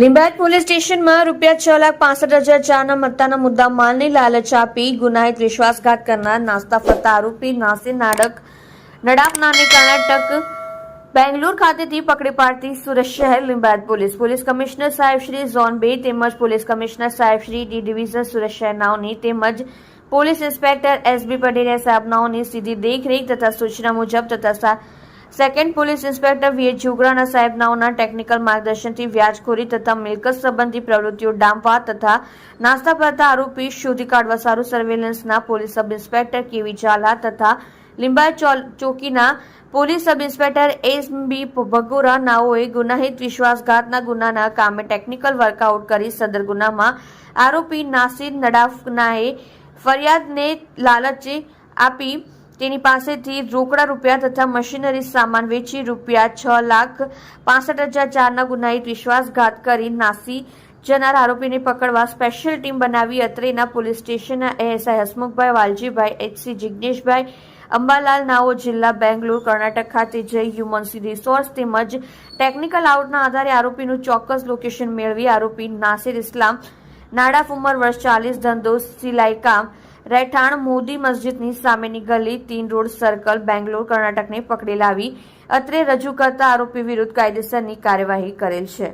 Limbayat police સ્ટેશનમાં ₹6,65,000 મત્તાના મુદ્દા માલની લાલચ આપી ગુનાહિત વિશ્વાસઘાત કરનાર નાસ્તા ફરતા આરોપી નાસિર નડાફનાને કર્ણાટક બેંગલુરુ ખાતેથી પકડી પાડતી સુરત શહેર લિંબાયત પોલીસ કમિશનર સાહેબ શ્રી ઝોન 2 તેમજ પોલીસ કમિશનર સાહેબ શ્રી ડી ડિવિઝન સુરત શહેરનાઓની તેમજ પોલીસ ઇન્સ્પેક્ટર એસબી પટેલિયા સાહેબનાઓની સીધી દેખરેખ તથા સૂચના મુજબ તથા સેકન્ડ પોલીસ ઇન્સ્પેક્ટર વીએ જુગરાના સાહેબનાઓના ટેકનિકલ માર્ગદર્શનથી વ્યાજખોરી તથા મિલકત સંબંધી પ્રવૃત્તિઓ ડામવા તથા નાસ્તા ફરતા આરોપી શોધી કાઢવા સારું સર્વેલન્સના police sub inspector K V Zala તથા લિંબાયત ચોકીના police sub inspector S B Bhagora નાઓએ ગુનાહિત વિશ્વાસઘાતના ગુનાના કામે ટેકનિકલ વર્કઆઉટ કરી સદર ગુનામાં આરોપી નાસિર નડાફનાએ ફરિયાદને લાલચ આપી તેની પાસેથી રોકડા રૂપિયા તથા મશીનરી સામાન વેચી ₹6,65,000 ગુનાહિત વિશ્વાસઘાત કરી નાસી જનાર આરોપીને પકડવા સ્પેશિયલ ટીમ બનાવી અત્રેના પોલીસ સ્ટેશનના એએસઆઈ હસમુખભાઈ વાલજીભાઈ એચસી જિગ્નેશભાઈ અંબાલાલ નાઓ જિલ્લા બેંગલુરુ કર્ણાટક ખાતે જઈ હ્યુમન રિસોર્સ તેમજ ટેકનિકલ આઉટના આધારે આરોપીનું ચોક્કસ લોકેશન મેળવી આરોપી નાસિર ઇસ્લામ નાડાફ ઉંમર વર્ષ 40 ધંધો સિલાઈ કામ રહેઠાણ મોદી મસ્જિદની સામેની ગલી 3 રોડ સર્કલ બેંગલુરુ કર્ણાટકને પકડી લાવી અત્રે રજૂ કરતા આરોપી વિરુદ્ધ કાયદેસરની કાર્યવાહી કરેલ છે।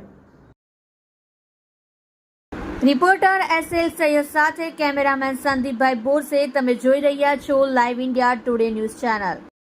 રિપોર્ટર એસએલ સૈયદ સાથે કેમેરામેન સંદીપભાઈ બોરસે, તમે જોઈ રહ્યા છો live India today news channel.